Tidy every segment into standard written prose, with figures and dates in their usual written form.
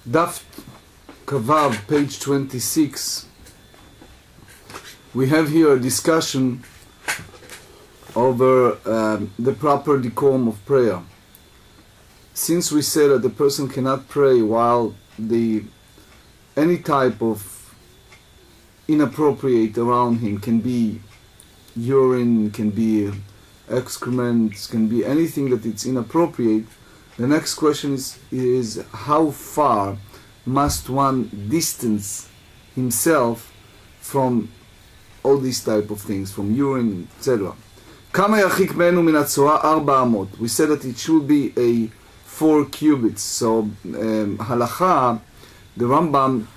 Daf Kavav, page 26. We have here a discussion over the proper decorum of prayer. Since we said that the person cannot pray while any type of inappropriate around him, can be urine, can be excrement, can be anything that it's inappropriate, the next question is how far must one distance himself from all these type of things, from urine, etc. כמה ירחיק ממנו מן הצואה 4 אמות. We said that it should be a 4 cubits. So halacha, the Rambam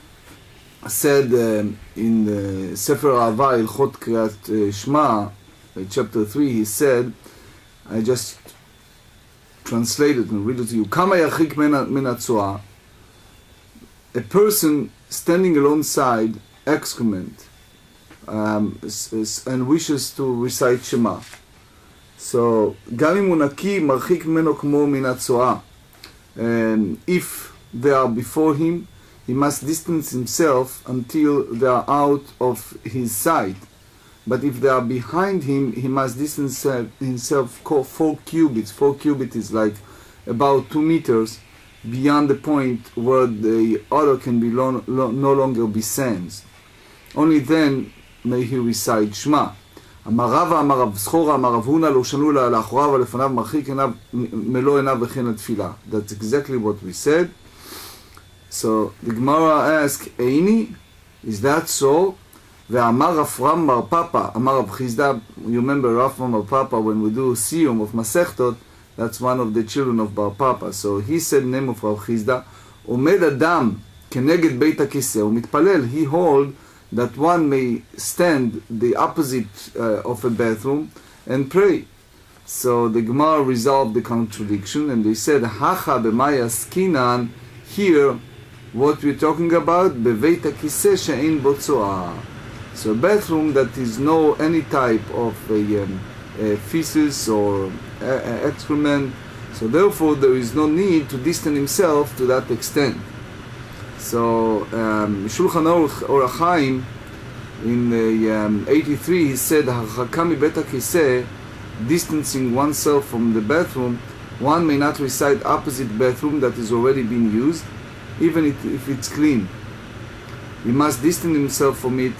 said in the Sefer Ahava Ilchot Kriyat Shema, chapter 3, he said, I just translated and read it to you. כמה ירחיק מן הצואה, a person standing alongside excrement and wishes to recite Shema. So, גם אם הוא נקי, מרחיק ממנו כמו מן הצואה. If they are before him, he must distance himself until they are out of his sight. But if they are behind him, he must distance himself 4 cubits. 4 cubits is like about 2 meters beyond the point where the other can be no longer be sensed. Only then may he recite Shema. אמר רבא, אמר רב זכורה, אמר רב הונא, לא שנו לאחוריו ולפניו מרחיק עיניו מלוא עיניו וכן התפילה. That's exactly what we said. So the Gemarah asks, Eini, is that so? ואמר רפרם בר פאפא, אמר רב חיסדא, you remember רפרם בר פאפא, when we do siyum of מסכתות, that's one of the children of בר פאפא. So he said name of רב חיסדא, עומד אדם כנגד בית הכיסא, הוא מתפלל, he hold that one may stand the opposite of a bathroom and pray. So the Gemarah resolved the contradiction and they said, Hacha b'maya skinan, here what we're talking about, beveit hakiseh she'ein bo tzoah. So a bathroom that is no any type of feces or excrement, so therefore there is no need to distance himself to that extent. So Shulchan Orach Chaim in 83 he said הרחקה מבית הכיסא, distancing oneself from the bathroom, one may not recite opposite bathroom that is already being used, even if it's clean. He must distance himself from it,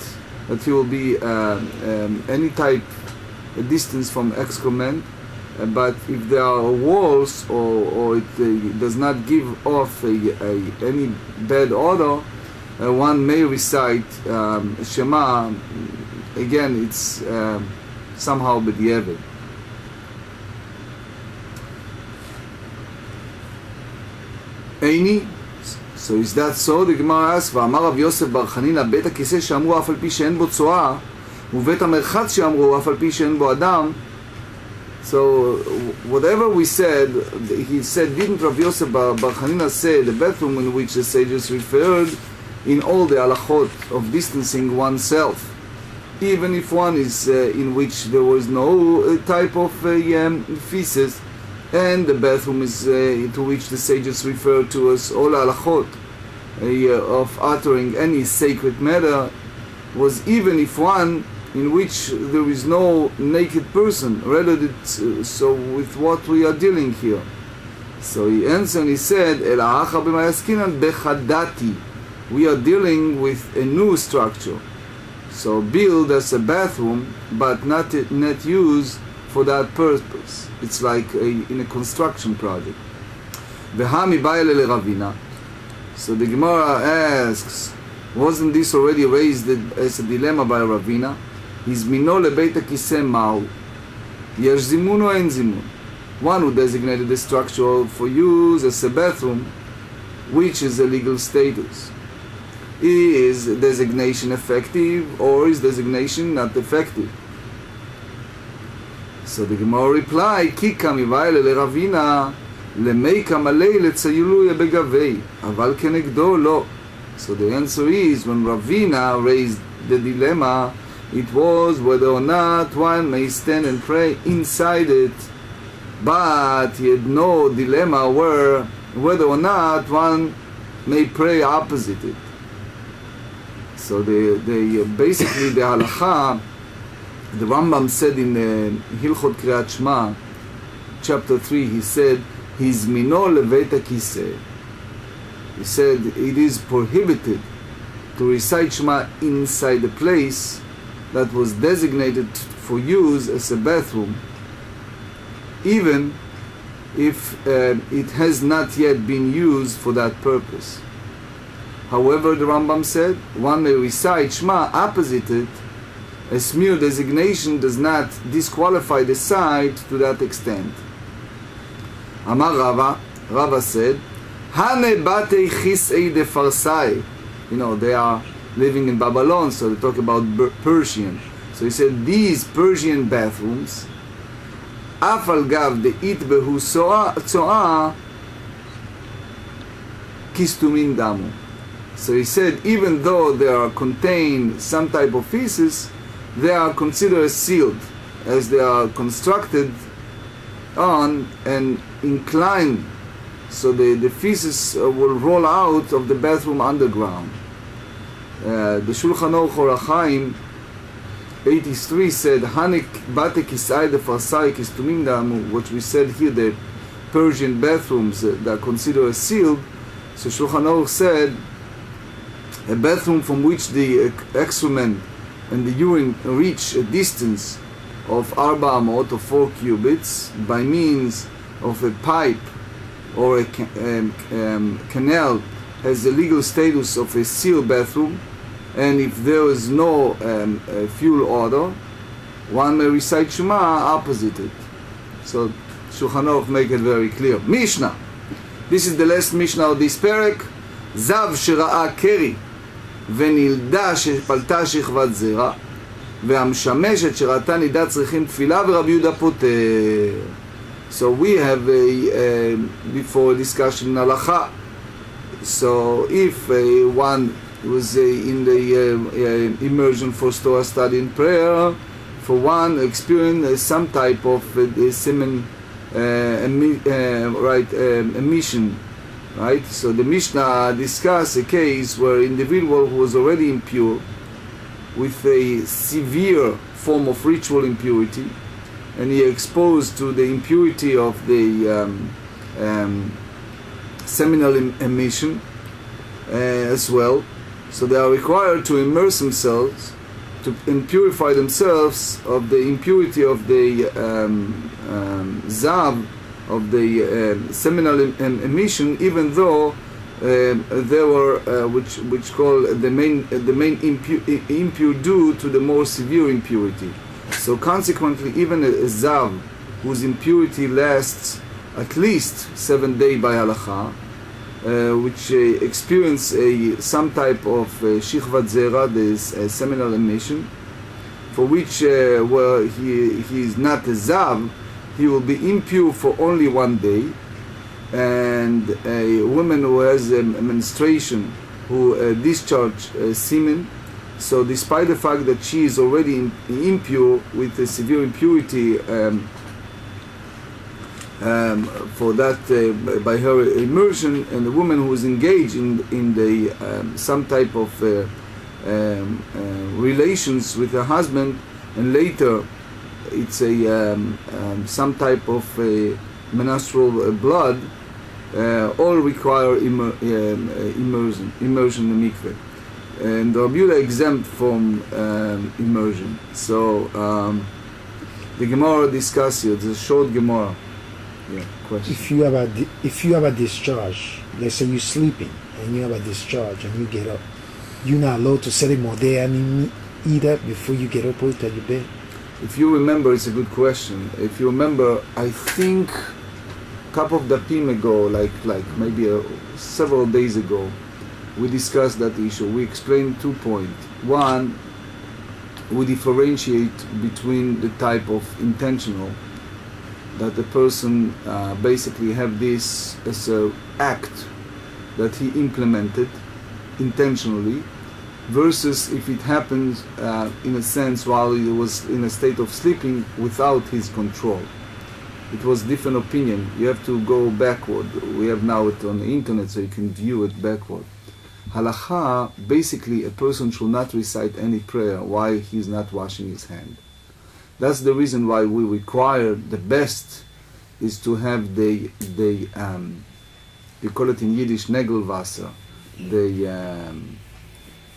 that he will be any type distance from excrement. But if there are walls or it does not give off any bad odor, one may recite Shema. Again, it's somehow b'diavad. Eini, so is that so? The Gemarah asks, ואמר רב יוסף בר חנינא, בית הכיסא שאמרו אף על פי שאין בו צואה, ובית המרחץ שאמרו אף על פי שאין בו אדם. So whatever we said, he said, didn't Rav Yosef Bar Chanina say the bathroom in which the sages referred in all the halachot of distancing oneself, even if one is in which there was no type of feces, and the bathroom is to which the sages refer to as all halachot of uttering any sacred matter, was even if one in which there is no naked person, rather so with what we are dealing here. So he answered and he said, we are dealing with a new structure. So build as a bathroom, but not used for that purpose. It's like in a construction project. So the Gemarah asks, wasn't this already raised as a dilemma by Ravina? הזמינו לבית הכיסא מהו? יש זימון או אין זימון? One who designated the structure for use as a bathroom, which is a legal status. Is designation effective or is designation not effective? So the Gemarah replied, כי כמיביילה לרבינה, למי כמלא לציילויה בגבי, אבל כנגדו לא. So the answer is, when Ravina raised the dilemma, it was whether or not one may stand and pray inside it, but he had no dilemma whether or not one may pray opposite it. So they basically the halacha, the Rambam said in Hilchot Kriyat Shema, chapter 3, he said, Hizmino leveta kiseh. He said it is prohibited to recite Shema inside a place that was designated for use as a bathroom, even if it has not yet been used for that purpose. However, the Rambam said, one may recite Shema opposite it. A mere designation does not disqualify the site to that extent. Amar Rava, Rava said, Hane batei chisei de farsai. You know, they are living in Babylon, so they talk about Persian. So he said, these Persian bathrooms, Afal gav de itbehu tzoa kistumin damu. So he said, even though they are contain some type of feces, they are considered sealed, as they are constructed on and inclined, so the feces will roll out of the bathroom underground. The Shulchan Aruch Or HaChaim 83 said, Hanik bate kisai de farsai kistumim damu, what we said here, the Persian bathrooms that are considered sealed. So Shulchan Aruch said, a bathroom from which the excrement and the urine reach a distance of 4 amot, or 4 cubits, by means of a pipe or a canal, has the legal status of a sealed bathroom, and if there is no fuel odor, one may recite Shema opposite it. So Shulchan Aruch make it very clear. Mishnah. This is the last Mishnah of this parak. Zav shera'a keri ונילדה שפלטה שכבת זרע והמשמשת שראתה נידה צריכים תפילה ורבי יהודה פותר. So we have a before discussion halacha. So if one was in the immersion for Torah study and prayer, for one experience some type of semen emission. Right? So the Mishnah discussed a case where an individual who was already impure with a severe form of ritual impurity, and he exposed to the impurity of the seminal emission as well. So they are required to immerse themselves and purify themselves of the impurity of the zav, of the seminal emission, even though they were which call the main impure due to the more severe impurity. So consequently, even a zav whose impurity lasts at least 7 days by halacha, which experience some type of shichvat zera, this seminal emission, for which where he is not a zav, he will be impure for only 1 day, and a woman who has a menstruation, who discharge semen, so despite the fact that she is already impure with a severe impurity for that by her immersion, and the woman who is engaged in the some type of relations with her husband, and later it's a some type of menstrual blood, all require immersion in the mikveh, and the Rabbi Dr exempt from immersion. So the Gemarah discuss here. It's a short Gemarah. Yeah, question. If you have a discharge, let's say you're sleeping and you have a discharge and you get up, you're not allowed to say modeh ani either before you get up out of your bed. If you remember, it's a good question. If you remember, I think a couple of dapim ago, like maybe several days ago, we discussed that issue. We explained 2 points. One, we differentiate between the type of intentional, that the person basically have this as an act that he implemented intentionally, versus if it happens in a sense while he was in a state of sleeping without his control. it was different opinion. You have to go backward. We have now it on the internet, so you can view it backward. Halacha, basically, a person should not recite any prayer while he's not washing his hand. That's the reason why we require, the best is to have they call it in Yiddish Negelwasser,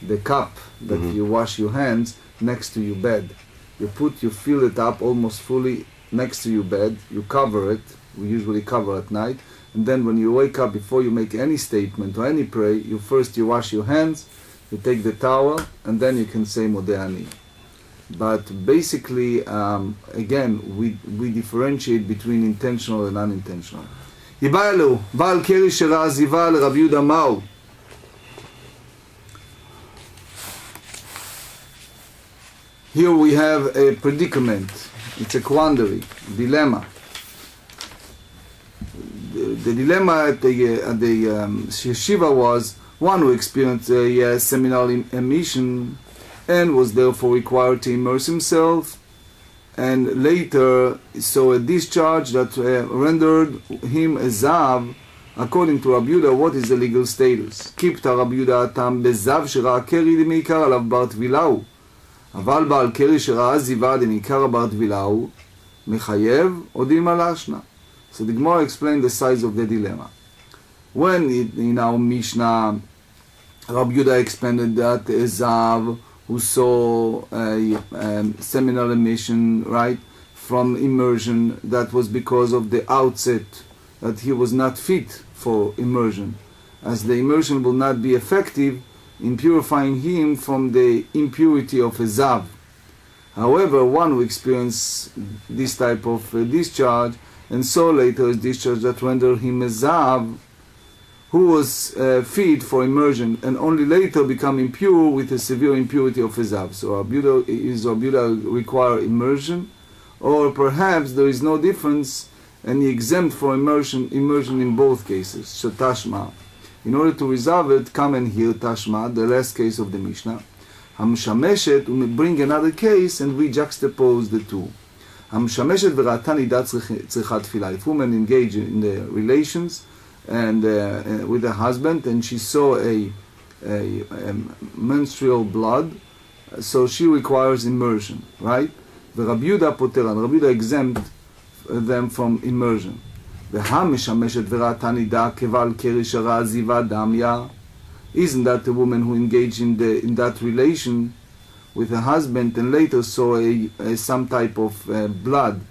the cup that you wash your hands next to your bed. You fill it up almost fully next to your bed, you cover it, we usually cover at night, and then when you wake up, before you make any statement or any prayer, you wash your hands, you take the towel, and then you can say Modeh Ani. But basically, again, we differentiate between intentional and unintentional. Yibayalu, Baal Keri Shera Ziva le Rabbi Yehuda Mau. Here we have a predicament. It's a quandary, dilemma. The dilemma at the yeshiva was one who experienced a seminal emission and was therefore required to immerse himself, and later saw a discharge that rendered him a zav. According to Rabbi Yehuda, what is the legal status? Kipta Rabbi Yehuda atam bezav shera keri demiikar alav bar tvilahu. אבל בעל קרי שראה זיווה דמעיקר בר טבילהו מחייב או דילמה לשנה. So the Gemarah explained the size of the dilemma. When in our Mishnah, Rabbi Yehuda explained that a zav who saw a seminal emission, right, from immersion, that was because of the outset, that he was not fit for immersion, as the immersion will not be effective in purifying him from the impurity of a zav. However, one who experienced this type of discharge and saw later a discharge that rendered him a zav, who was fit for immersion and only later become impure with a severe impurity of a zav. So Rabbi Yehuda require immersion, or perhaps there is no difference and he exempt for immersion in both cases. Shatashma. In order to resolve it, come and hear Tashma, the last case of the Mishnah. Hamshameshet, we bring another case and we juxtapose the two. Hamshameshet v'ra'ata nidat tzrichat tefillah. If woman engaged in the relations and with her husband, and she saw a menstrual blood, so she requires immersion, right? The Rabbi Yehuda poter, and Rabbi Yehuda exempt them from immersion. Isn't that the woman who engaged in that relation with her husband and later saw some type of blood,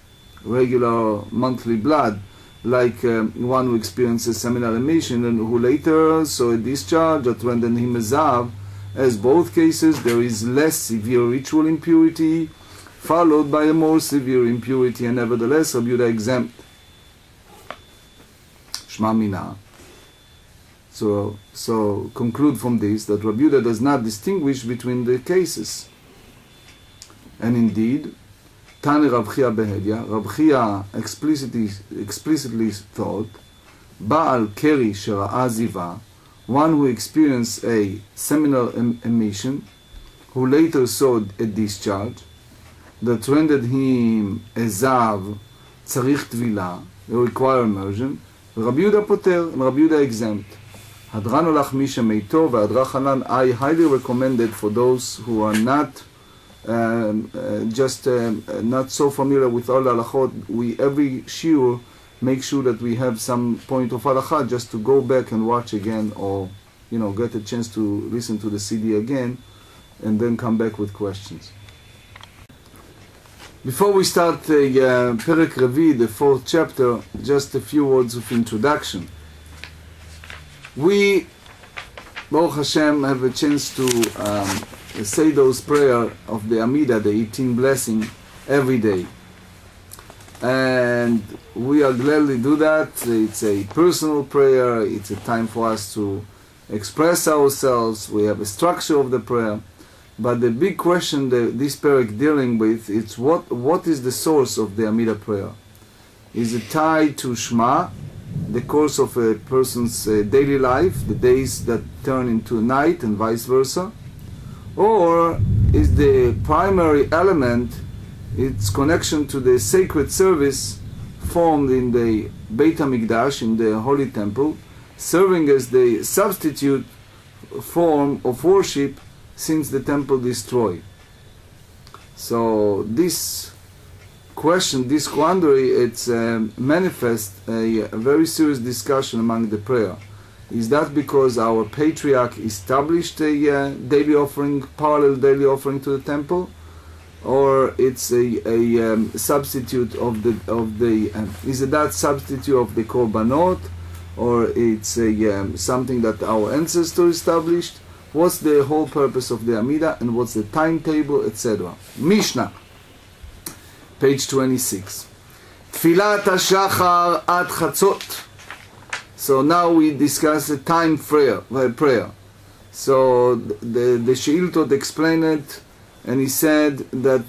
regular monthly blood, like one who experiences seminal emission and who later saw a discharge that rendered him a zav? As both cases, there is less severe ritual impurity followed by a more severe impurity, and nevertheless Rabbi Yehuda exempt. So conclude from this that Rabbi Yehuda does not distinguish between the cases. And indeed, Tani Rav Chia Behedya, Rav Chia explicitly thought, Baal Keri Shera'a Ziva, one who experienced a seminal emission, who later saw a discharge, that rendered him a zav, tzarich tvila, require immersion, Rabbi Yehuda poter, and Rabbi Yehuda exempt. Hadran olach misha meito ve'adra chanan. I highly recommend it for those who are not not so familiar with all halachot. We every shiur make sure that we have some point of halakha just to go back and watch again, or get a chance to listen to the CD again, and then come back with questions. Before we start Perek Revi, the 4th chapter, just a few words of introduction. We, Baruch Hashem, have a chance to say those prayers of the Amidah, the 18 blessing, every day. And we are gladly do that. It's a personal prayer. It's a time for us to express ourselves. We have a structure of the prayer. But the big question that this parak dealing with is what is the source of the Amidah prayer? Is it tied to Shema, the course of a person's daily life, the days that turn into night and vice versa? Or is the primary element its connection to the sacred service performed in the Beit HaMikdash, in the Holy Temple, serving as the substitute form of worship since the temple destroyed. So this question, this quandary, it's manifests a very serious discussion among the prayer. Is that because our patriarch established a daily offering, parallel daily offering to the temple, or it's a substitute of the is it that substitute of the korbanot, or it's a something that our ancestors established? What's the whole purpose of the Amidah, and what's the timetable, etc.? Mishnah, page 26. Tfilat hashachar ad chatzot. So now we discuss a time prayer. So the Sheiltot explained it, and he said that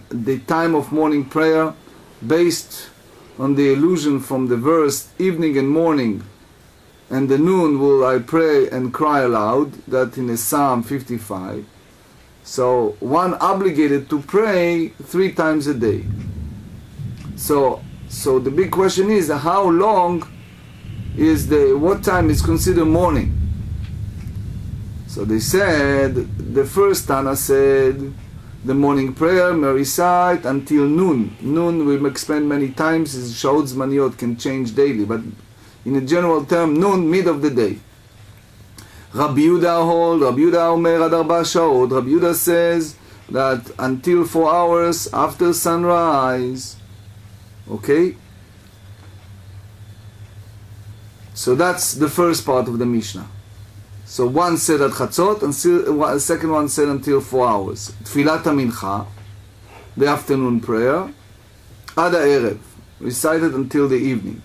the time of morning prayer, based on the allusion from the verse evening and morning, and the noon will I pray and cry aloud, that in a Psalm 55. So one obligated to pray 3 times a day. So the big question is, how long is what time is considered morning? So they said, the first Tana said, the morning prayer may recite until noon. Noon, we've explained many times, is Shaot Zmaniot, can change daily, but in a general term, noon, mid of the day. Rabbi Yehuda hold, Rabbi Yehuda Omer ad 4 shaot. Rabbi Yehuda says that until 4 hours after sunrise. Okay? So that's the first part of the Mishnah. So one said at Chatzot, and the second one said until 4 hours. Tfilat HaMincha, the afternoon prayer, ad ha'erev, recited until the evening.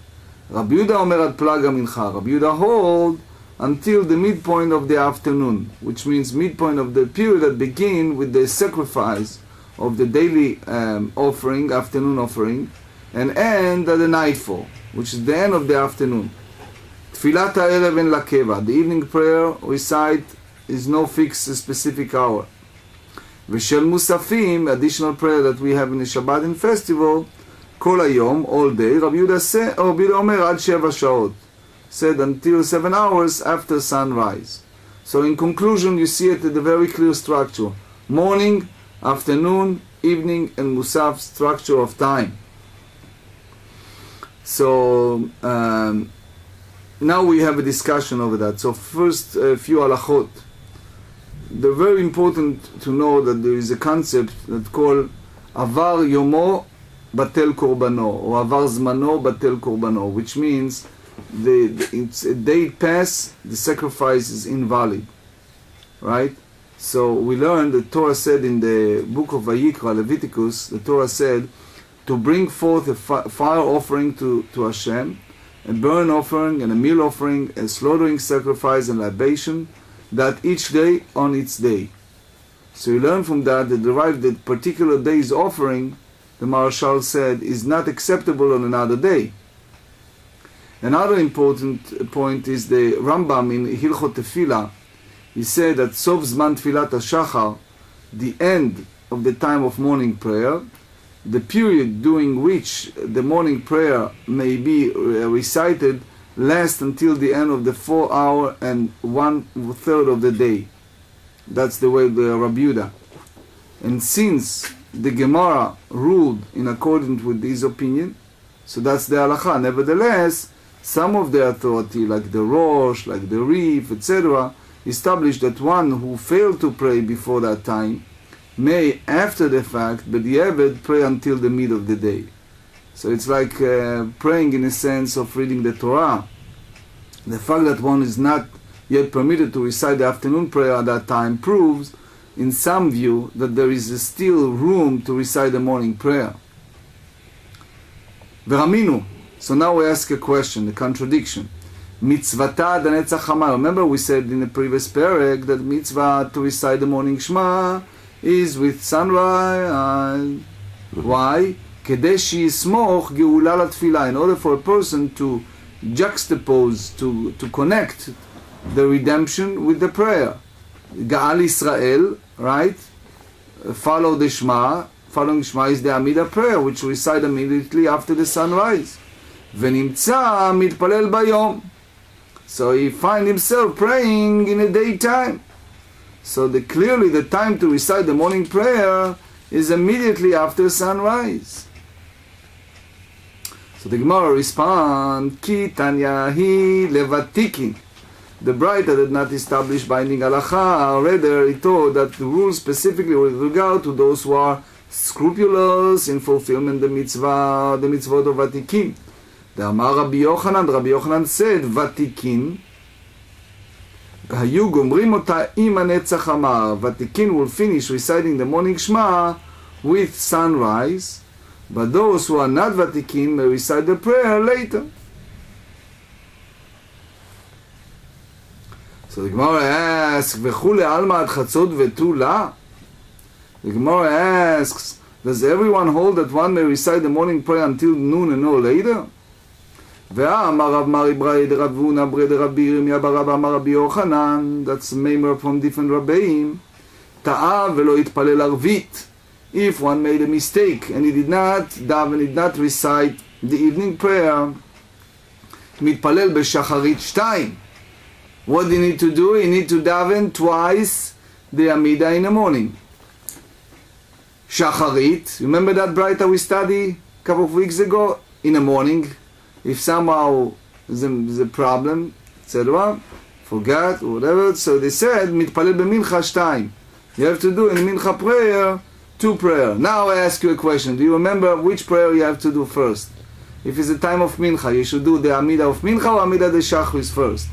Rabbi Yehuda Omer ad Plag HaMincha. Rabbi Yehuda hold until the midpoint of the afternoon, which means midpoint of the period that begin with the sacrifice of the daily offering, afternoon offering, and end at the nightfall, which is the end of the afternoon. Tfilat ha'erev en lakeva, the evening prayer recite is no fixed specific hour. V'shel musafim, additional prayer that we have in the Shabbat and festival, kol hayom, all day. Rabbi Yehuda Omer ad 7 shaot, said until 7 hours after sunrise. So in conclusion, you see it at a very clear structure: morning, afternoon, evening, and musaf structure of time. So now we have a discussion over that. So first, a few halachot. They're very important to know that there is a concept that called avar yomo batel korbano, or avar zmano batel korbano, which means it's a day pass, the sacrifice is invalid, right? So we learned the Torah said in the book of Vayikra, Leviticus, the Torah said to bring forth a fire offering to Hashem, a burnt offering and a meal offering, a slaughtering sacrifice and libation, that each day on its day. So you learn from that the derived that particular day's offering, the Marshal said, is not acceptable on another day. Another important point is the Rambam in Hilchot Tefillah. He said that Sof Zman Tfilat HaShachar, the end of the time of morning prayer, the period during which the morning prayer may be recited, lasts until the end of the 4 hour and 1/3 of the day. That's the way the Rabbi Yehuda. And since the Gemarah ruled in accordance with his opinion, so that's the halacha. Nevertheless, some of the authority, like the Rosh, like the Rif, etc., established that one who failed to pray before that time may, after the fact, but the Eved, pray until the mid of the day. So it's like praying in a sense of reading the Torah. The fact that one is not yet permitted to recite the afternoon prayer at that time proves, in some view, that there is still room to recite the morning prayer. V'raminu. So now we ask a question, a contradiction. Mitzvata d'netzach hamar. Remember we said in the previous perek that mitzvah to recite the morning Shema is with sunrise. Why? Kedei sheyismoch geula latfilah. In order for a person to juxtapose, to connect the redemption with the prayer. Ga'al Israel, right? Follow the Shema, following Shema is the Amidah prayer, which we recite immediately after the sunrise. ונמצא מתפלל ביום. So he finds himself praying in the daytime. So clearly the time to recite the morning prayer is immediately after sunrise. So the Gemarah responds, Ki Tanya hi levatikin. The Braita did not establish binding halacha, rather it taught that the rules specifically with regard to those who are scrupulous in fulfillment the mitzvot of vatikin. The Amar Rabbi Yochanan said, vatikin, היו גומרים אותה עם הנצח אמר. Vatikin will finish reciting the morning Shema with sunrise, but those who are not Vatikin may recite the prayer later. So the Gemarah asks, וכולי עלמא עד חצות ותו לה? The Gemarah asks, does everyone hold that one may recite the morning prayer until noon and no later? ואמר רב מרי בראי דרב הונא ברי דרבי ירמיה ברבא אמר רבי יוחנן, that's member from different רבאים, טעה ולא התפלל ערבית. If one made a mistake and he did not daven, did not recite the evening prayer, מתפלל בשחרית 2. What do you need to do? You need to daven twice the Amidah in the morning. Shacharit, remember that Braita we studied a couple of weeks ago? In the morning, if somehow there's a problem, etc., forgot, or whatever, so they said, מתפלל במנחה 2. You have to do in Mincha prayer, 2 prayer. Now I ask you a question. Do you remember which prayer you have to do first? If it's the time of Mincha, you should do the Amidah of Mincha or Amidah de Shachris first?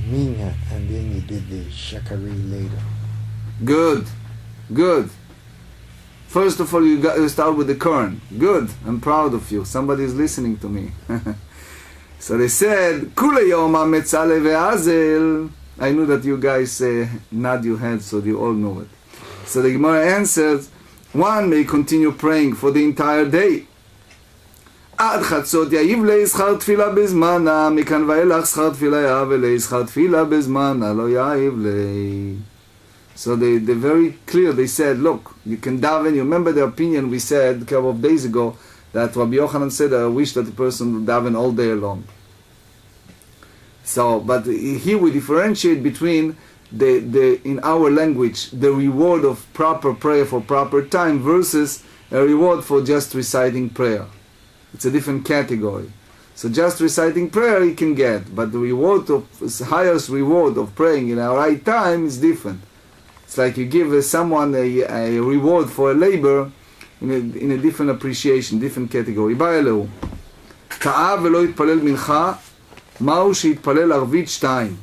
Mincha, and then you did the Shakari later. Good, good. First of all, you start with the Quran. Good, I'm proud of you. Somebody is listening to me. So they said, Kule Yoma Metzale ve'azel. I knew that you guys nod your head, so you all know it. So the Gemarah answers, one may continue praying for the entire day. עד חצות יאיב לי שכר תפילה בזמנה, מכאן ואילך שכר תפילה יאיב לי, שכר תפילה בזמנה, לא יאיב לי. So they're very clear. They said, look, you can daven. You remember the opinion we said a couple of days ago that Rabbi Yochanan said, I wish that the person would daven all day long. So, but here we differentiate between in our language, the reward of proper prayer for proper time versus a reward for just reciting prayer. It's a different category. So just reciting prayer you can get, but the reward of highest reward of praying in our right time is different. It's like you give someone a reward for a labor in a different appreciation, different category. בא אלוהו. טעה ולא יתפלל מנחה, מהו שיתפלל ערבית 2.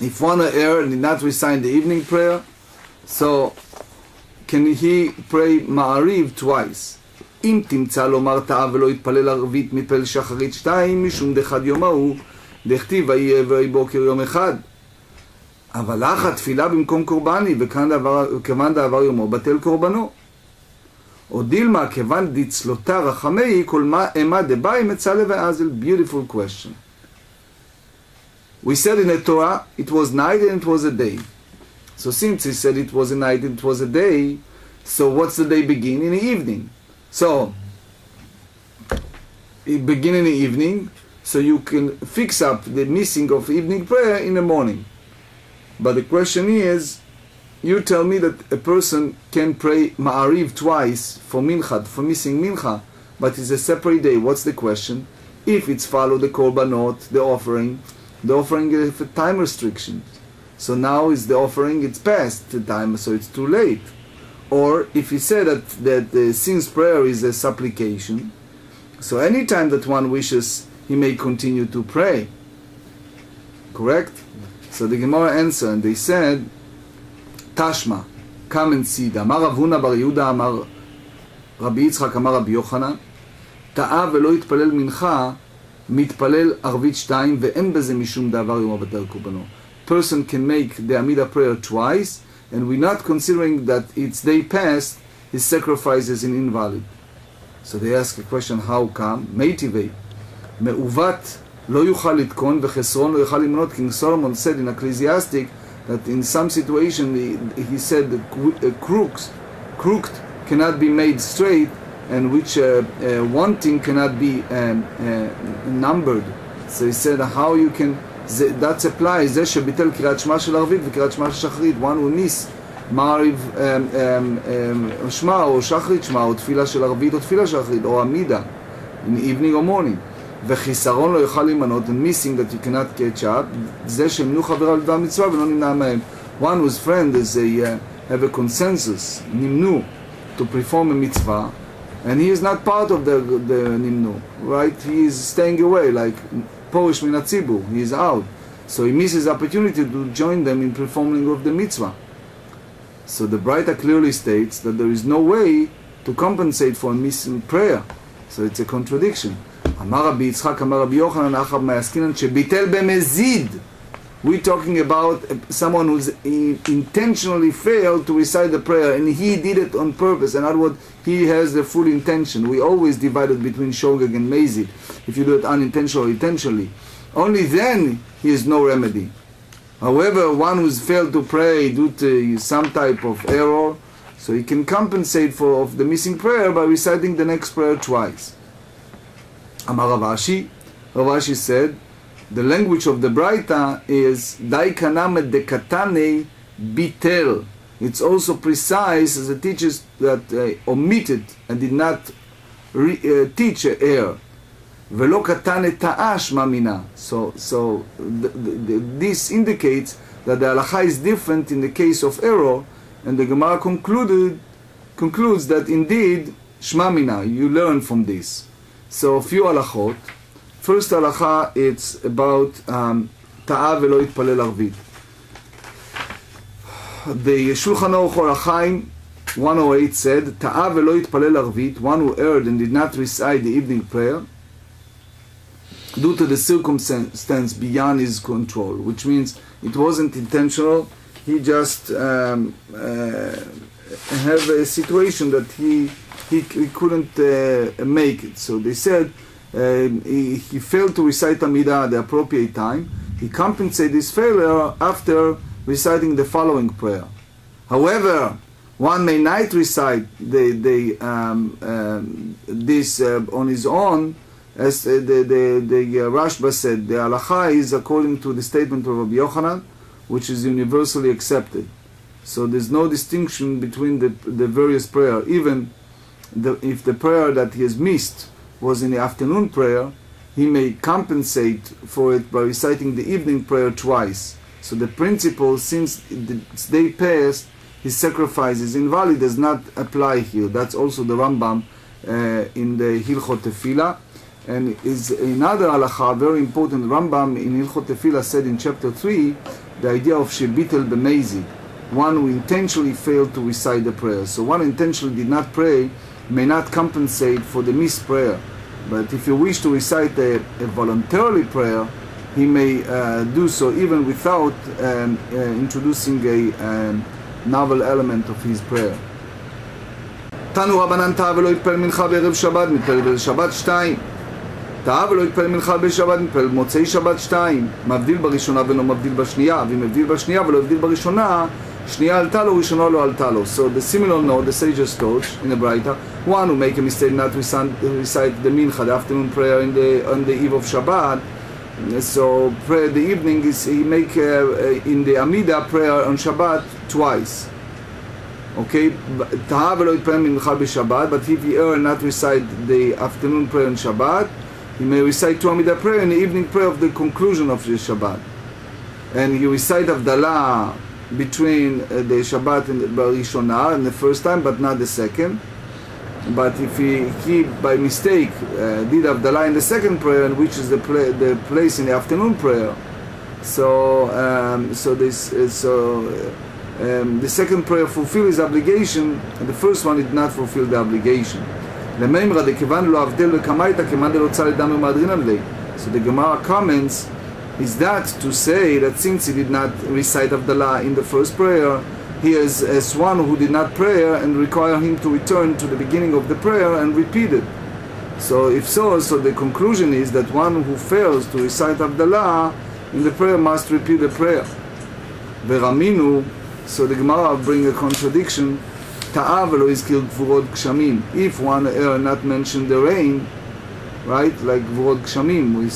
If one err and did not recite the evening prayer, so can he pray ma'ariv twice? אם תמצא לומר טעה ולא יתפלל ערבית מפל שחרית 2, משום דחד יום ההוא, דכתיב ויהי עברי בוקר יום אחד. אבל לך התפילה במקום קורבני, וכיוון דעבר יומו בטל קורבנו. או דילמה, כיוון דצלותה רחמי, כל מה אימה דבאי מצא לבאזל. Beautiful question. We said in the Torah, it was night and it was a day. So since he said it was a night and it was a day, so what's the day begin? In the evening. So, it begin in the evening, so you can fix up the missing of evening prayer in the morning. But the question is, you tell me that a person can pray Ma'ariv twice for Mincha, for missing Mincha, but it's a separate day. What's the question? If it's follow the Korbanot, the offering is a time restriction. So now is the offering, it's past the time, so it's too late. Or if he said that since prayer is a supplication, so any time that one wishes, he may continue to pray. Correct? So the Gemarah answered, and they said, Tashma, come and see. Amar Rav Huna bar Yehuda, Amar Rabbi Yitzchak, Amar Rabbi Yochanan, טעה ולא יתפלל מנחה, מתפלל ערבית 2, ואין בזה משום דבר יומו בטל קורבנו. Person can make the Amidah prayer twice, and we're not considering that its day past, his sacrifice is invalid. So they ask a question, how come? Meitivei, me'uvat לא יוכל לתקון וחסרון לא יוכל למנות. King Solomon said in Ecclesiastic that in some situation he said crooked cannot be made straight, and which wanting cannot be numbered. So he said how you can, that applies, זה שביטל קריאת שמע של ערבית וקריאת שמע של שחרית, one who ניס מעריב שמע או שחרית שמע, או תפילה של ערבית או תפילה של שחרית, או עמידה, in evening or morning, וחיסרון לא יוכל להימנות, and missing that you cannot catch up, זה שמנו חבר על דבר מצווה ולא נמנע מהם. One whose friend is have a consensus, נמנו, to perform a mitzvah, and he is not part of the nimnu, right? He is staying away, like Porish min hatzibur, he is out. So he misses the opportunity to join them in performing of the mitzvah. So the Braita clearly states that there is no way to compensate for a missing prayer. So it's a contradiction. Amar Rabbi Yitzchak, Amar Rabbi Yochanan, Achav Mayaskinan, shebitel b'mezid. We're talking about someone who's intentionally failed to recite the prayer, and he did it on purpose. In other words, he has the full intention. We always divide it between shogeg and mezid. If you do it unintentionally or intentionally, only then he has no remedy. However, one who's failed to pray due to some type of error, so he can compensate for the missing prayer by reciting the next prayer twice. Amar Rav Ashi, Rav Ashi said, the language of the Braita is Daikanamet dekatane bitel. It's also precise as it teaches that omitted and did not teach error. Velo katane ta'ash mamina. So this indicates that the halacha is different in the case of error, and the Gemarah concludes that indeed shmamina, you learn from this. So a few halachot. First halacha, it's about ta'a velo yitpalel arvit. The Shulchan Aruch Or HaChaim 108 said, ta'a velo yitpalel arvit, one who erred and did not recite the evening prayer due to the circumstance beyond his control, which means it wasn't intentional, he just have a situation that he couldn't make it. So they said, he failed to recite Amidah at the appropriate time. He compensated his failure after reciting the following prayer. However, one may not recite this on his own, as the Rashba said. The halacha is according to the statement of Rabbi Yochanan, which is universally accepted. So there's no distinction between the various prayers. Even if the prayer that he has missed was in the afternoon prayer, he may compensate for it by reciting the evening prayer twice. So the principle, since the day passed, his sacrifice is invalid, does not apply here. That's also the Rambam in the Hilchot Tefillah. And is another halacha, very important. Rambam in Hilchot Tefillah said in chapter 3, the idea of shebitel b'mezid, one who intentionally failed to recite the prayer. So one intentionally did not pray, may not compensate for the missed prayer. But if you wish to recite a voluntarily prayer, he may do so even without introducing a novel element of his prayer. תנו רבנן טעה ולא יתפלל מנחה בערב שבת, מתפלל בשבת 2. טעה ולא יתפלל מנחה בשבת, מתפלל מוצאי שבת 2. מבדיל בראשונה ולא מבדיל בשנייה, ואם מבדיל בשנייה ולא מבדיל בראשונה, שנייה עלתה לו, ראשונה לא עלתה לו. So the similar note, the sages taught in the Braita, one who make a mistake not to recite the mincha, the afternoon prayer on the eve of Shabbat, so prayer the evening is he make in the Amidah prayer on Shabbat twice. Okay, טעה ולא יתפלל מנחה בשבת, but if he err not recite the afternoon prayer on Shabbat, he may recite two Amidah prayer and the evening prayer of the conclusion of the Shabbat. And he recite Havdalah between the Shabbat and the Barishonah and the first time, but not the second. But if he by mistake did Havdalah in the second prayer, which is the place in the afternoon prayer, so the second prayer fulfilled his obligation, and the first one did not fulfill the obligation. So the Gemarah comments, is that to say that since he did not recite Havdalah in the first prayer, he is as one who did not pray and require him to return to the beginning of the prayer and repeat it. So if so the conclusion is that one who fails to recite Havdalah in the prayer must repeat the prayer. Veraminu, so the Gemarah bring a contradiction טעה ולא הזכיר גבורות גשמים. If one error not mentioned the rain, right, like גבורות גשמים,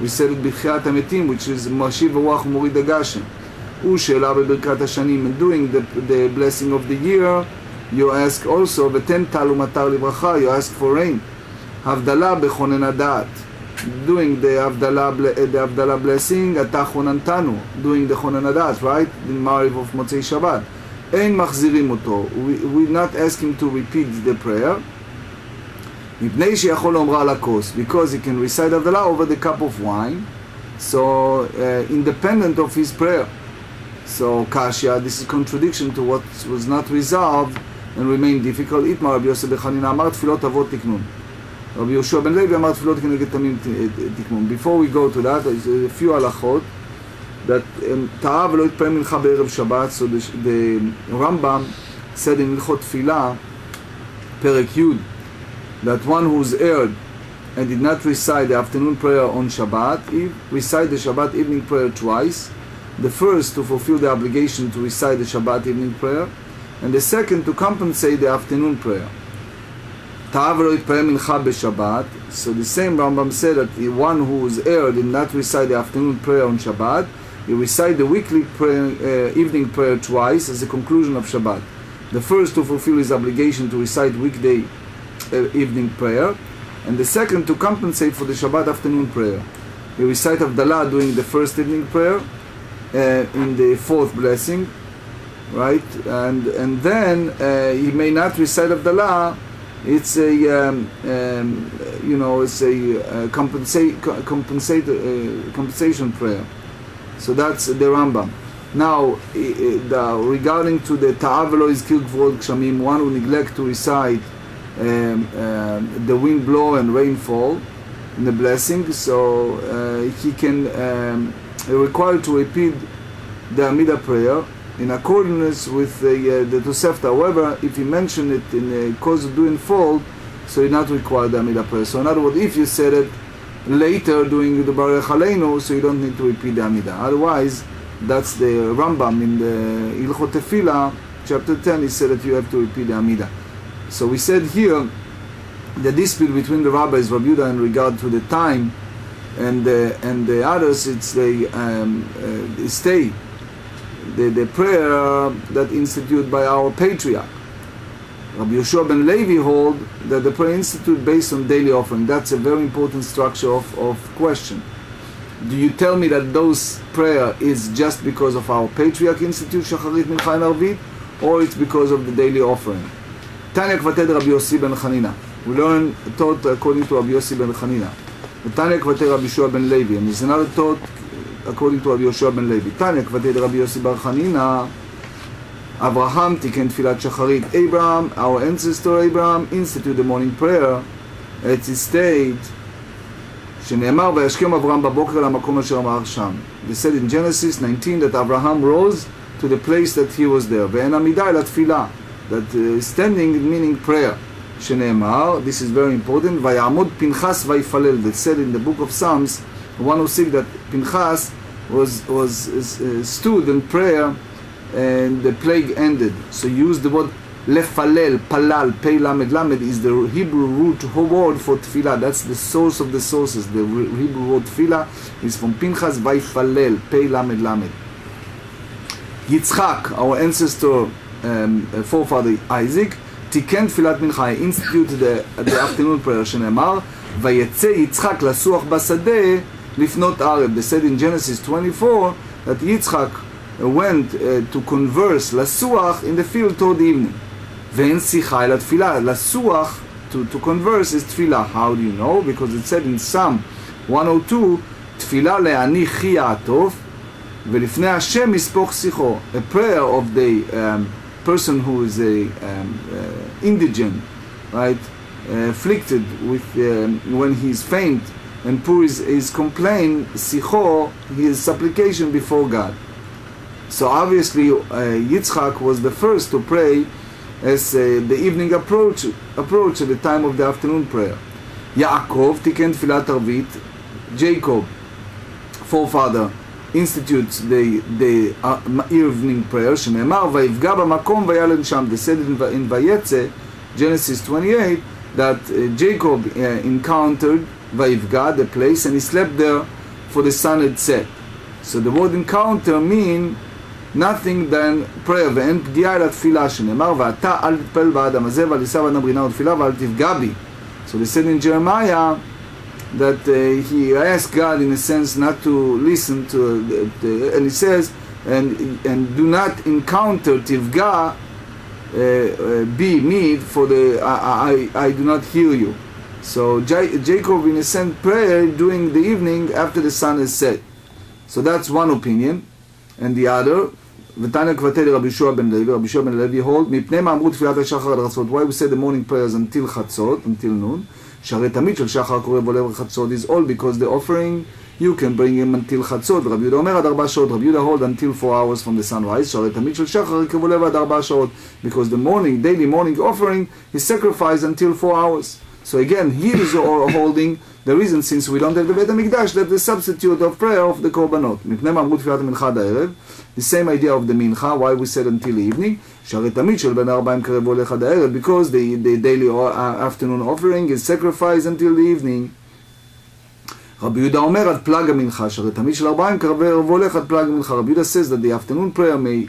we said it בתחיית המתים, which is משיב הרוח ומוריד הגשם. הוא שאלה בברכת השנים, and doing the blessing of the year, you ask also, ותן טל ומטר לברכה, you ask for rain. הבדלה בכונן הדעת. Doing the Avdala blessing, אתה חוננתנו, doing the חונן הדעת, right? The Mariv of מוצאי שבת. אין מחזירים אותו. We're not asking to repeat the prayer. מפני שיכול לומרה על הכוס, because he can recite הבדלה over the cup of wine, so independent of his prayer. So Kashya, this is contradiction to what was not resolved and remained difficult. איתמר רבי יוסף בחנינה אמר תפילות אבות תקנון. Rabbi Yoshua ben Levi אמר תפילות כנגד תמים תקנון. Before we go to that, there's a few halachot that טעה ולא יתפעם מנחה בערב שבת. So the Rambam said in הלכות תפילה, פרק י', that one who's erred and did not recite the afternoon prayer on Shabbat, he recite the Shabbat evening prayer twice. The first to fulfill the obligation to recite the Shabbat evening prayer, and the second to compensate the afternoon prayer. טעה ולא יתפעם מנחה בשבת. So the same Rambam said that the one who is erred did not recite the afternoon prayer on Shabbat, he recite the weekly prayer, evening prayer twice as a conclusion of Shabbat. The first to fulfill his obligation to recite weekday evening prayer, and the second to compensate for the Shabbat afternoon prayer. He recite Avdala during the first evening prayer, in the fourth blessing, right? And then he may not recite Avdala. It's a it's a compensation prayer. So that's the Rambam. Now, regarding to the Ta'ah v'lo izkir gvurot gshamim, one who neglect to recite the wind blow and rainfall in the blessing, so he can required to repeat the Amidah prayer in accordance with the Tosefta. However, if he mentioned it in the cause of doing fault, so he not required the Amidah prayer. So in other words, if you said it later during the Barech Aleinu, so you don't need to repeat the Amidah. Otherwise, that's the Rambam in the Hilchot Tefillah, chapter 10, he said that you have to repeat the Amidah. So we said here, the dispute between the rabbis, Rabbi Yehuda, in regard to the time, and the others, it's the prayer that instituted by our patriarch. Rabbi Yoshua ben Levi hold that the prayer instituted based on daily offering. That's a very important structure of question. Do you tell me that those prayer is just because of our patriarch institute, Shacharit, Mincha, and Arvit, or it's because of the daily offering? Tanya Kvated Rabbi Yossi ben Chanina. We learn taught according to Rabbi Yossi ben Chanina. Tanya Kvated Rabbi Yoshua ben Levi, and there's another thought according to Rabbi Yoshua ben Levi. Tanya Kvated Rabbi Yossi bar Chanina. Abraham tiken tfilat shacharit. Abraham, our ancestor Abraham, instituted the morning prayer at his state. שנאמר וישכם אברהם בבוקר למקום אשר אמר שם. They said in Genesis 19 that Abraham rose to the place that he was there. ואין עמידה אלא תפילה. That standing meaning prayer. שנאמר, this is very important, ויעמוד פינחס ויפלל. That said in the book of Psalms 106 that Pinchas was stood in prayer and the plague ended. So use the word lefalel, palal, pei lamed lamed is the Hebrew root word for tefillah. That's the source of the sources. The Hebrew word tefillah is from Pinchas vayfalel, pei lamed lamed. Yitzchak, our ancestor, forefather Isaac, tiken tfilat mincha, instituted the afternoon prayer. שנאמר, ויצא יצחק לסוח בשדה לפנות ערב. They said in Genesis 24 that Yitzchak went to converse לסוח in the field toward the evening. ואין שיחה אלא תפילה. לסוח, to converse is תפילה. How do you know? Because it said in Psalm 102, תפילה לעני חי יעטוף ולפני השם יספוך שיחו. A prayer of the person who is indigent, right? Afflicted with when he is faint and poor is complaint, sicho, his supplication before God. So obviously Yitzchak was the first to pray as the evening approach at the time of the afternoon prayer. Yaakov tiken tfilat arvit. Jacob, forefather, institutes the evening prayer, שנאמר, ויפגע במקום וילן שם, they said in ויצא, Genesis 28, that Jacob encountered ויפגע, the place, and he slept there for the sun had set. So the word encounter mean nothing than prayer, ואין פגיעה אלא תפילה, שנאמר, ואתה אל תתפלל באדם הזה, ואל יישא באדם רינה ותפילה, ואל תפגע בי. So they said in Jeremiah that he asked God in a sense not to listen to, and he says, and do not encounter tivga, be me, for the I do not hear you. So Jacob in a sense prayed during the evening after the sun is set. So that's one opinion, and the other, ותניא כבתי לרבי יהושע בן לוי, רבי יהושע בן לוי hold, מפני מה אמרו תפילת השחר עד חצות, why we say the morning prayers until חצות, until noon, שהרי תמיד של שחר קורא ועולה חצות is all because the offering you can bring him until חצות, רבי יהודה אומר עד 4 שעות, רבי יהודה hold until 4 hours from the sunrise, שהרי תמיד של שחר קורא ועולה עד 4 שעות, because the morning, daily morning offering is sacrificed until 4 hours. So again, he is holding the reason, since we don't have the Beit HaMikdash, that the substitute of prayer of the Korbanot. מפני מה אמרו תפילת המנחה עד הערב, the same idea of the mincha, why we said until evening, שהרי תמיד של בין 40 קרב והולך עד הערב, because the daily afternoon offering is sacrificed until the evening. רבי יהודה אומר עד פלג המנחה, שהרי תמיד של 40 קרב והולך עד פלג המנחה. רבי יהודה says that the afternoon prayer may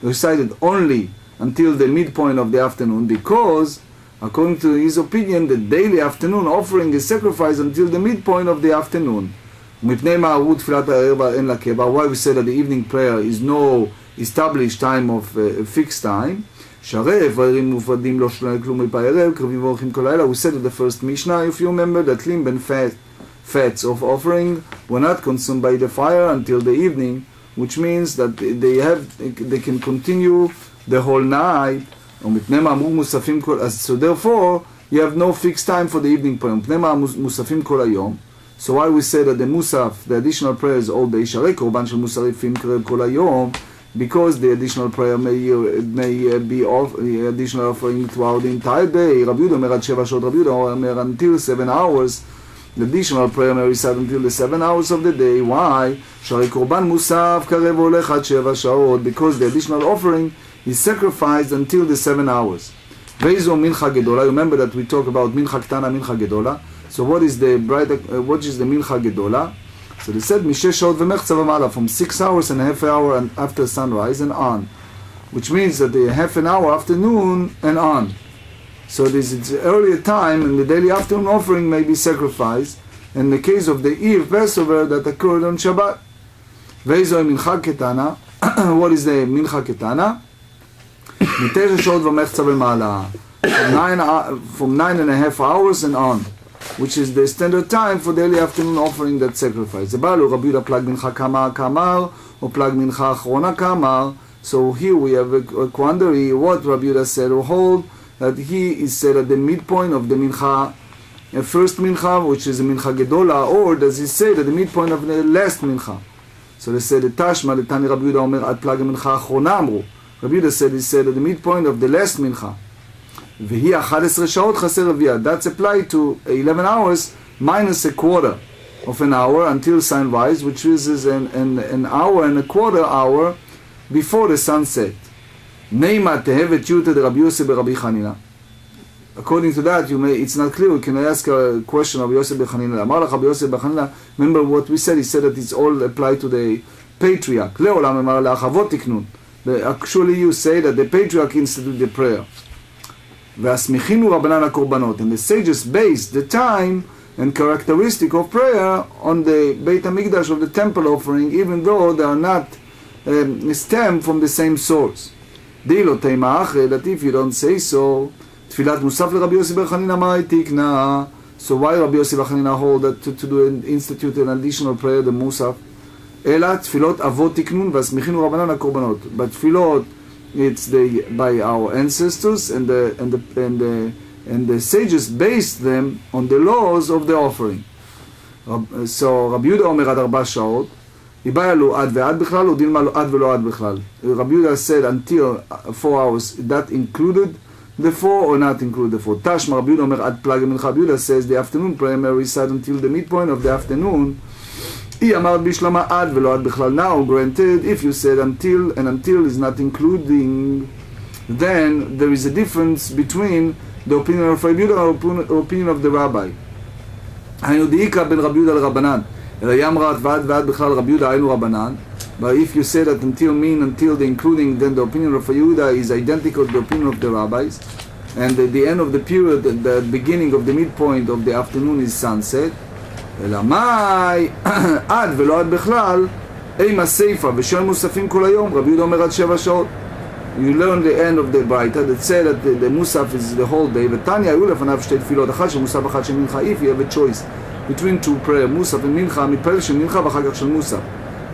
recited only until the midpoint of the afternoon, because according to his opinion, the daily afternoon offering is sacrificed until the midpoint of the afternoon. מפני מה אמרו תפילת הערב אין לה קבע, why we say that the evening prayer is no established time of fixed time, שהרי איברים מופרדים לא שלנו כלום מפעי ערב, קרבים ואורחים כל לילה. We said in the first Mishnah, if you remember, that limb and fats of offering were not consumed by the fire until the evening, which means that they can continue the whole night. ומפני מה אמרו מוספים כל, so therefore you have no fixed time for the evening prayer. מפני מה מוספים כל היום. So why we say that the musaf, the additional prayers all day, שהרי קורבן של מוסריפים קרב כל היום, because the additional prayer may be additional offering throughout the entire day. רבי יהודה אומר עד 7 שעות, רבי יהודה אומר until 7 hours. The additional prayer may recite until the 7 hours of the day. Why? שהרי קורבן מוסף קרב והולך עד 7 שעות, because the additional offering is sacrificed until the 7 hours. ואיזו מנחה גדולה? Remember that we talk about מנחה קטנה, מנחה גדולה. So what is the מנחה גדולה? So they said מ6 שעות ומחצה ומעלה, from 6 hours and a half hour after sunrise and on, which means that the half an hour after noon and on. So this is earlier time, and the daily afternoon offering may be sacrificed. In the case of the Eve Passover that occurred on Shabbat. ואיזו מנחה קטנה? What is the מנחה קטנה? מ9 שעות ומחצה ומעלה, from 9.5 hours and on, which is the standard time for daily afternoon offering that sacrifice. זה בא לו רבי יהודה פלג מנחה כאמר, או פלג מנחה אחרונה כאמר. So here we have a quandary, what Rabbi Dr said or hold, that he is said at the midpoint of the mincha, first mincha, which is the mincha gedola, or does he say at the midpoint of the last mincha? So they said the tashma, the Tani Rabbi Yehuda omer ad plag mincha achorona amru. Rabbi Yehuda said he said at the midpoint of the last mincha. V'hi 11 שעות חסר רביע. That's applied to 11 hours minus a quarter of an hour until sunrise, which is an hour and a quarter hour before the sunset. Neima tehevet yuta de Rabbi Yosef Rabbi Chanina. According to that, it's not clear. You can ask a question of Yosef Bechanina. Amar lach Rabbi Yosef Bechanina. Remember what we said? He said that it's all applied to the patriarch. Leolam amar lach avot tiknun. Actually, you say that the patriarch instituted the prayer. Ve'asmichinu Rabbanan HaKorbanot. And the sages based the time and characteristic of prayer on the Beit HaMikdash of the temple offering, even though they are not stem from the same source. Deilo teima achre, that if you don't say so, תפילת מוסף לרבי יוסי בר חנינא מאי תקנא. So why Rabbi Yossi bar Chanina hold that to do an institute an additional prayer, the musaf? אלא תפילות אבות תקנון והסמיכינו רבנן הקורבנות. But תפילות, it's by our ancestors, and the sages based them on the laws of the offering. So רבי יהודה אומר עד 4 שעות. יבאי לו עד ועד בכלל, או דילמה לו עד ולא עד בכלל. רבי יהודה said until 4 hours, that included the 4 or not include the 4. Tashma Rabbi Yehuda אומר עד פלג המנחה. Rabbi Yehuda says the afternoon prayer may recite until the midpoint of the afternoon, היא אמרת בשלמה עד ולא עד בכלל. Now, granted, if you said until, and until is not including, then there is a difference between the opinion of Rabbi Yehuda and the opinion of the rabbi. היינו דאיקרא בין רבי יהודה לרבנן, אלא היא אמרת ועד בכלל רבי יהודה היינו רבנן. But if you say that until mean until the including, then the opinion of Yehuda is identical to the opinion of the rabbis. And at the end of the period, at the beginning of the midpoint of the afternoon is sunset. אלא מאי, עד ולא עד בכלל, אימה סייפה ושל מוספים כל היום. רבי יהודה אומר עד 7 שעות. You learn the end of the Braita that said that the Musaf is the whole day. ותניא היו לפניו שתי תפילות, אחת של מוסף, אחת של מנחה. If you have a choice between two prayer, מוסף ומנחה, מתפלל של מנחה ואחר כך של מוסף.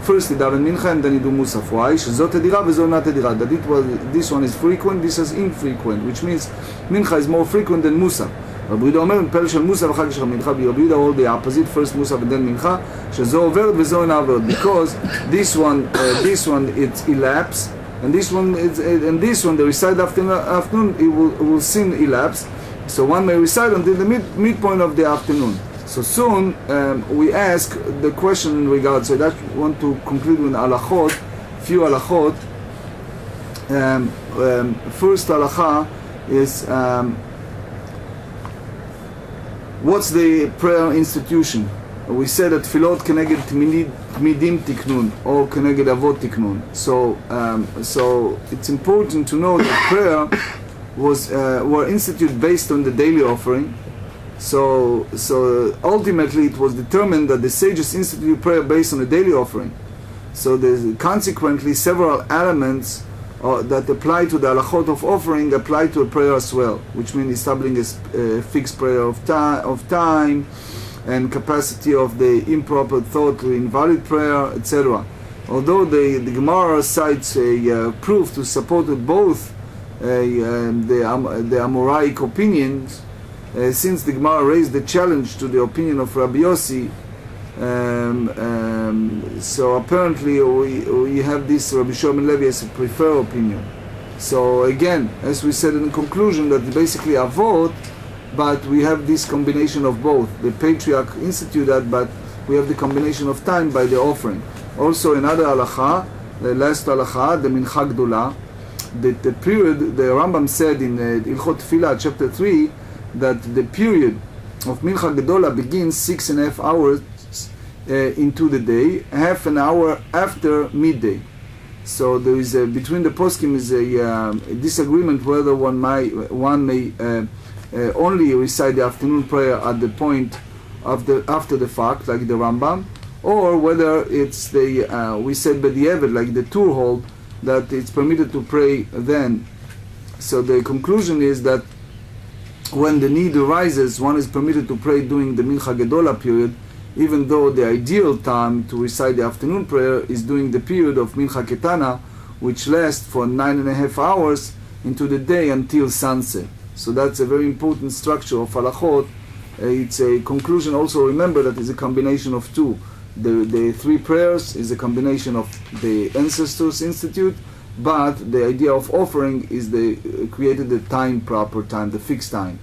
First you daven mincha and then you do musaf. Why? שזאת תדירה וזו not תדירה. That this one is frequent, this is infrequent, which means mincha is more frequent than musaf. רבי יהודה אומר, מתפלל של מוסף ואחר כך של מנחה, רבי יהודה hold the opposite, first musaf and then מנחה, שזו עוברת וזו אינה עוברת. Because this one it's elapsed, and this one the recite afternoon it will soon elapse. So one may recite until the midpoint of the afternoon. So soon we ask the question in regards, so I want to conclude with halachot, few halachot. First halacha is what's the prayer institution? We said that tefillot keneged tmidim tiknun or keneged avot tiknun. So it's important to know that prayer were instituted based on the daily offering. So ultimately it was determined that the sages instituted prayer based on the daily offering. So there's consequently several elements that apply to the halachot of offering apply to a prayer as well, which means establishing a fixed prayer of time and capacity of the improper thought to invalid prayer, etc. Although the Gemarah cites a proof to support both the Amoraic opinions, since the Gemarah raised the challenge to the opinion of Rabbi Yossi, so apparently we have this Rabbi Shimon Levi as a preferred opinion. So again, as we said in the conclusion, that basically avot, but we have this combination of both. The patriarch instituted that, but we have the combination of time by the offering. Also another halacha, the last halacha, the mincha gdola, the period, the Rambam said in Ilchot Tefillah, chapter 3, that the period of mincha gedola begins 6.5 hours into the day, half an hour after midday. So there is between the poskim is a disagreement whether one may only recite the afternoon prayer at the point of after the fact, like the Rambam, or whether it's the we said b'diavad, like the Tur hold, that it's permitted to pray then. So the conclusion is that when the need arises, one is permitted to pray during the mincha gedola period, even though the ideal time to recite the afternoon prayer is during the period of mincha ketana, which lasts for 9.5 hours into the day until sunset. So that's a very important structure of halachot. It's a conclusion. Also remember that it's a combination of two. The three prayers is a combination of the ancestors institute, but the idea of offering is created the time, proper time, the fixed time.